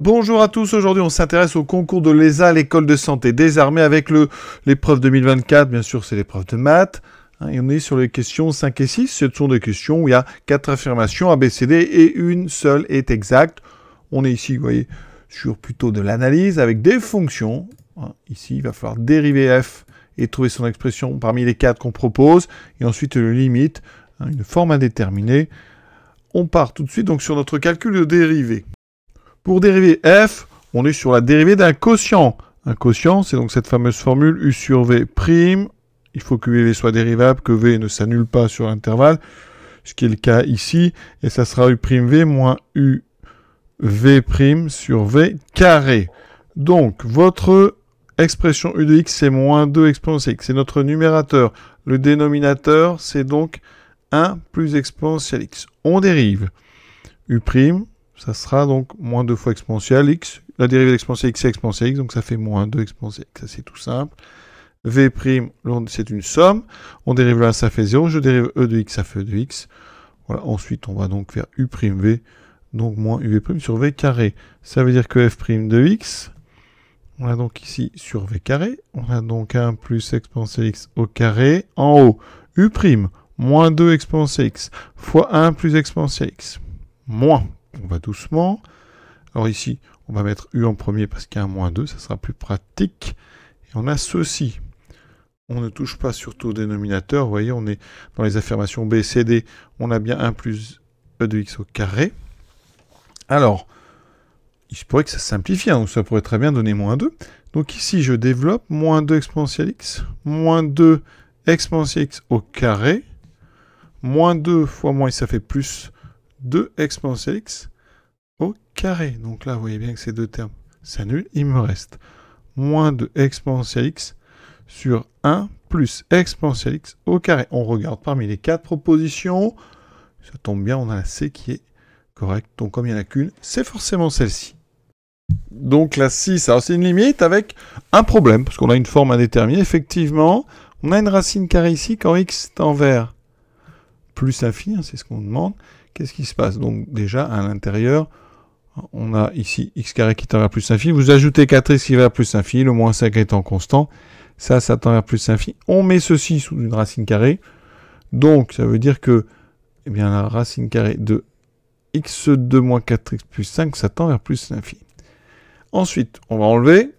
Bonjour à tous, aujourd'hui on s'intéresse au concours de l'ESA à l'école de santé des armées avec l'épreuve 2024, bien sûr c'est l'épreuve de maths, et on est sur les questions 5 et 6, ce sont des questions où il y a 4 affirmations ABCD et une seule est exacte. On est ici, vous voyez, sur plutôt de l'analyse avec des fonctions. Ici il va falloir dériver f et trouver son expression parmi les 4 qu'on propose, et ensuite le limite, une forme indéterminée. On part tout de suite donc sur notre calcul de dérivée. Pour dériver f, on est sur la dérivée d'un quotient. Un quotient, c'est donc cette fameuse formule u sur v prime. Il faut que v soit dérivable, que v ne s'annule pas sur l'intervalle, ce qui est le cas ici. Et ça sera u prime v moins u v prime sur v carré. Donc, votre expression u de x, c'est moins 2 exponentielle x. C'est notre numérateur. Le dénominateur, c'est donc 1 plus exponentielle x. On dérive u prime. Ça sera donc moins 2 fois exponentielle x. La dérivée d'exponentielle x, c'est exponentielle x, donc ça fait moins 2 exponentielle x. Ça, c'est tout simple. V', c'est une somme. On dérive là, ça fait 0. Je dérive e de x, ça fait e de x. Voilà. Ensuite, on va donc faire u', v, donc moins uv' sur v carré. Ça veut dire que f' de x, on a donc ici sur v carré. On a donc 1 plus exponentielle x au carré. En haut, u', moins 2 exponentielle x, fois 1 plus exponentielle x. Moins. On va doucement. Alors ici, on va mettre u en premier parce qu'il y a un moins 2, ça sera plus pratique. Et on a ceci. On ne touche pas surtout au dénominateur. Vous voyez, on est dans les affirmations B, C, D. On a bien 1 plus e de x au carré. Alors, il se pourrait que ça simplifie. Donc ça pourrait très bien donner moins 2. Donc ici, je développe moins 2 exponentielle x, moins 2 exponentielle x au carré, moins 2 fois moins, ça fait plus 2 exponentielle x au carré. Donc là, vous voyez bien que ces deux termes s'annulent. Il me reste moins de exponentielle x sur 1 plus exponentielle x au carré. On regarde parmi les 4 propositions. Ça tombe bien, on a la C qui est correcte. Donc comme il n'y en a qu'une, c'est forcément celle-ci. Donc la 6, alors c'est une limite avec un problème, parce qu'on a une forme indéterminée. Effectivement, on a une racine carrée ici quand x tend vers plus l'infini, c'est ce qu'on demande. Qu'est-ce qui se passe? Donc déjà, à l'intérieur, on a ici x carré qui tend vers plus l'infini. Vous ajoutez 4x qui va vers plus l'infini, le moins 5 étant constant. Ça tend vers plus l'infini. On met ceci sous une racine carrée. Donc, ça veut dire que eh bien, la racine carrée de x2 moins 4x plus 5, ça tend vers plus l'infini. Ensuite, on va enlever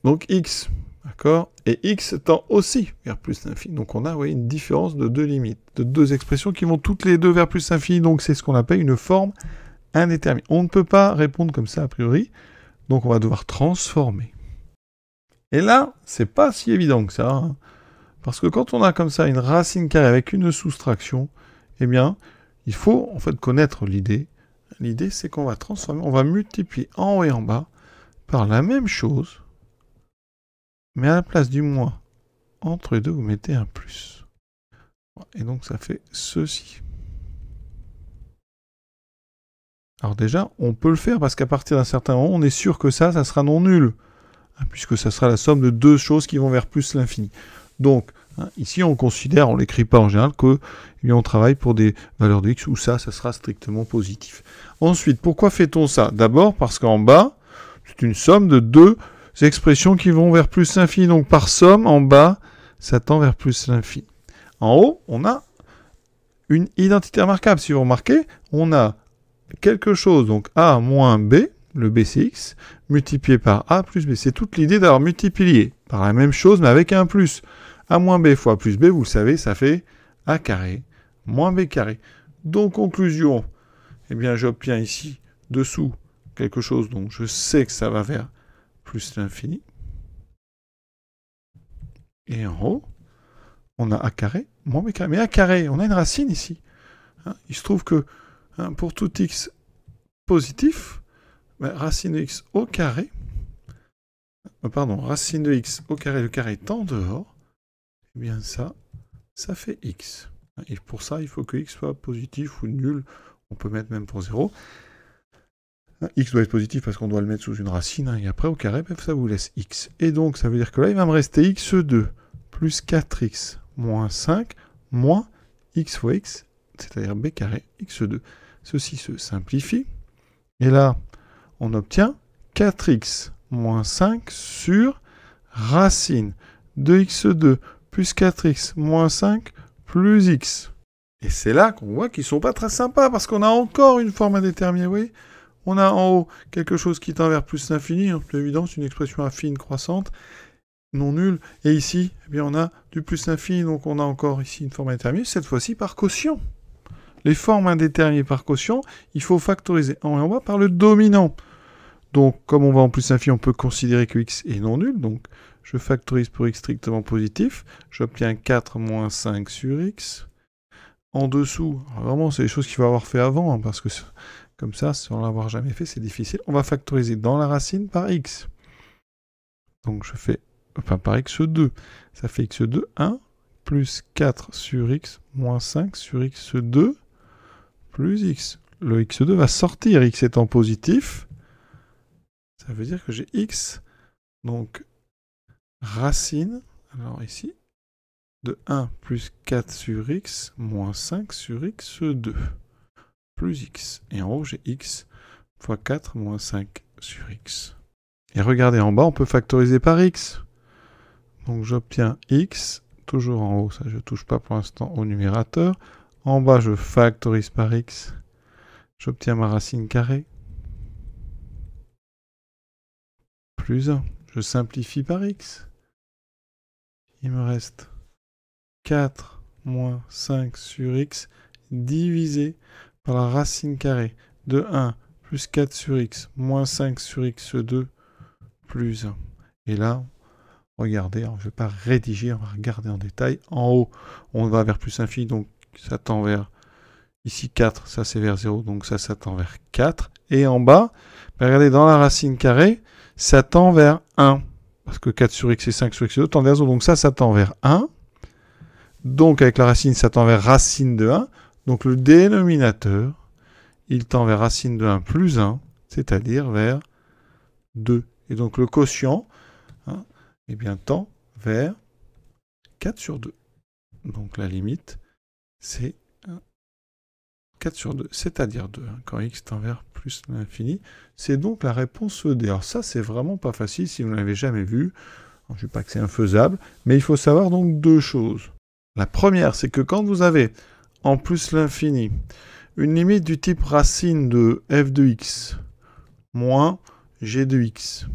donc x. D'accord? Et x tend aussi vers plus l'infini. Donc on a, vous voyez, une différence de deux limites, de deux expressions qui vont toutes les deux vers plus l'infini. Donc c'est ce qu'on appelle une forme indéterminée. On ne peut pas répondre comme ça a priori. Donc on va devoir transformer. Et là, c'est pas si évident que ça. Hein, parce que quand on a comme ça une racine carrée avec une soustraction, eh bien, il faut en fait connaître l'idée. L'idée, c'est qu'on va transformer, on va multiplier en haut et en bas par la même chose. Mais à la place du moins, entre les deux, vous mettez un plus. Et donc, ça fait ceci. Alors déjà, on peut le faire parce qu'à partir d'un certain moment, on est sûr que ça sera non nul. Puisque ça sera la somme de deux choses qui vont vers plus l'infini. Donc, ici, on considère, on ne l'écrit pas en général, que on travaille pour des valeurs de x où ça sera strictement positif. Ensuite, pourquoi fait-on ça? D'abord, parce qu'en bas, c'est une somme de deux expressions qui vont vers plus l'infini. Donc par somme, en bas, ça tend vers plus l'infini. En haut, on a une identité remarquable. Si vous remarquez, on a quelque chose, donc a moins b, le b c'est x, multiplié par a plus b. C'est toute l'idée d'avoir multiplié par la même chose, mais avec un plus. A moins b fois plus b, vous le savez, ça fait a carré moins b carré. Donc conclusion, eh bien j'obtiens ici, dessous, quelque chose, donc je sais que ça va vers plus l'infini. Et en haut, on a a carré, moins b carré. Mais a carré, on a une racine ici. Il se trouve que pour tout x positif, racine de x au carré, racine de x au carré, le carré est en dehors, eh bien ça fait x. Et pour ça, il faut que x soit positif ou nul. On peut mettre même pour 0. X doit être positif parce qu'on doit le mettre sous une racine, et après au carré, ça vous laisse x. Et donc ça veut dire que là, il va me rester x2 plus 4x moins 5 moins x fois x, c'est-à-dire b carré x2. Ceci se simplifie. Et là, on obtient 4x moins 5 sur racine de x2 plus 4x moins 5 plus x. Et c'est là qu'on voit qu'ils ne sont pas très sympas, parce qu'on a encore une forme indéterminée, vous voyez. On a en haut quelque chose qui tend vers plus l'infini, c'est évident, c'est une expression affine croissante, non nulle. Et ici, eh bien, on a du plus l'infini, donc on a encore ici une forme indéterminée, cette fois-ci par quotient. Les formes indéterminées par quotient, il faut factoriser en haut et en bas par le dominant. Donc, comme on va en plus l'infini, on peut considérer que x est non nul, donc je factorise pour x strictement positif, j'obtiens 4 moins 5 sur x. En dessous, vraiment, c'est des choses qu'il faut avoir fait avant, hein, parce que comme ça, sans l'avoir jamais fait, c'est difficile. On va factoriser dans la racine par x. Donc je fais, enfin par x2, ça fait x2, 1, plus 4 sur x, moins 5 sur x2, plus x. Le x2 va sortir, x étant positif. Ça veut dire que j'ai x, donc racine, alors ici, de 1 plus 4 sur x, moins 5 sur x2, plus x. Et en haut, j'ai x fois 4 moins 5 sur x. Et regardez, en bas, on peut factoriser par x. Donc j'obtiens x, toujours en haut, ça je ne touche pas pour l'instant au numérateur. En bas, je factorise par x. J'obtiens ma racine carrée. Plus 1. Je simplifie par x. Il me reste 4 moins 5 sur x divisé par la racine carrée de 1 plus 4 sur x moins 5 sur x2 plus 1. Et là, regardez, je ne vais pas rédiger, on va regarder en détail. En haut, on va vers plus infini, donc ça tend vers ici 4, ça c'est vers 0, donc ça tend vers 4. Et en bas, regardez, dans la racine carrée, ça tend vers 1. Parce que 4 sur x et 5 sur x2 tend vers 0, donc ça tend vers 1. Donc, avec la racine, ça tend vers racine de 1. Donc, le dénominateur, il tend vers racine de 1 plus 1, c'est-à-dire vers 2. Et donc, le quotient, eh bien, tend vers 4 sur 2. Donc, la limite, c'est 4 sur 2, c'est-à-dire 2. Quand x tend vers plus l'infini, c'est donc la réponse D. Alors, ça, c'est vraiment pas facile si vous ne l'avez jamais vu. Alors, je ne dis pas que c'est infaisable, mais il faut savoir donc deux choses. La première, c'est que quand vous avez en plus l'infini une limite du type racine de f de x moins g de x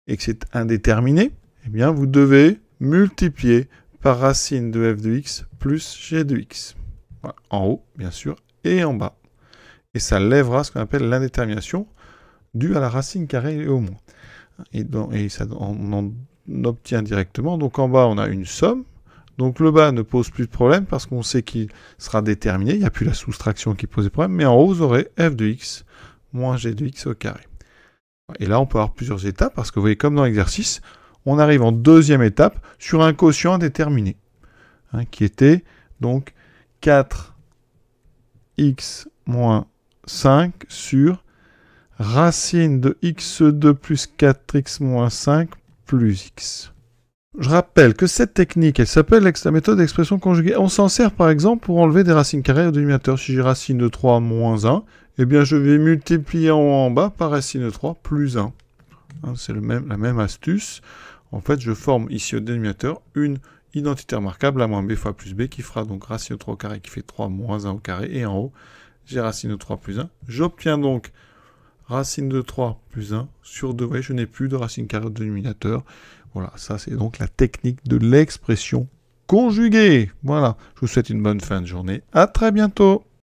et que c'est indéterminé, eh bien vous devez multiplier par racine de f de x plus g de x. Voilà. En haut, bien sûr, et en bas. Et ça lèvera ce qu'on appelle l'indétermination due à la racine carrée et au moins. Et ça, on en obtient directement. Donc en bas, on a une somme. Donc le bas ne pose plus de problème parce qu'on sait qu'il sera déterminé. Il n'y a plus la soustraction qui pose problème. Mais en haut, vous aurez f de x moins g de x au carré. Et là, on peut avoir plusieurs étapes parce que vous voyez, comme dans l'exercice, on arrive en deuxième étape sur un quotient indéterminé, qui était donc 4x moins 5 sur racine de x2 plus 4x moins 5 plus x. Je rappelle que cette technique, elle s'appelle la méthode d'expression conjuguée. On s'en sert par exemple pour enlever des racines carrées au dénominateur. Si j'ai racine de 3 moins 1, eh bien je vais multiplier en haut en bas par racine de 3 plus 1. C'est la même astuce. En fait, je forme ici au dénominateur une identité remarquable, a moins b fois plus b, qui fera donc racine de 3 au carré qui fait 3 moins 1 au carré. Et en haut, j'ai racine de 3 plus 1. J'obtiens donc racine de 3 plus 1 sur 2. Vous voyez, je n'ai plus de racine carrée au dénominateur. Voilà, ça c'est donc la technique de l'expression conjuguée. Voilà, je vous souhaite une bonne fin de journée. À très bientôt.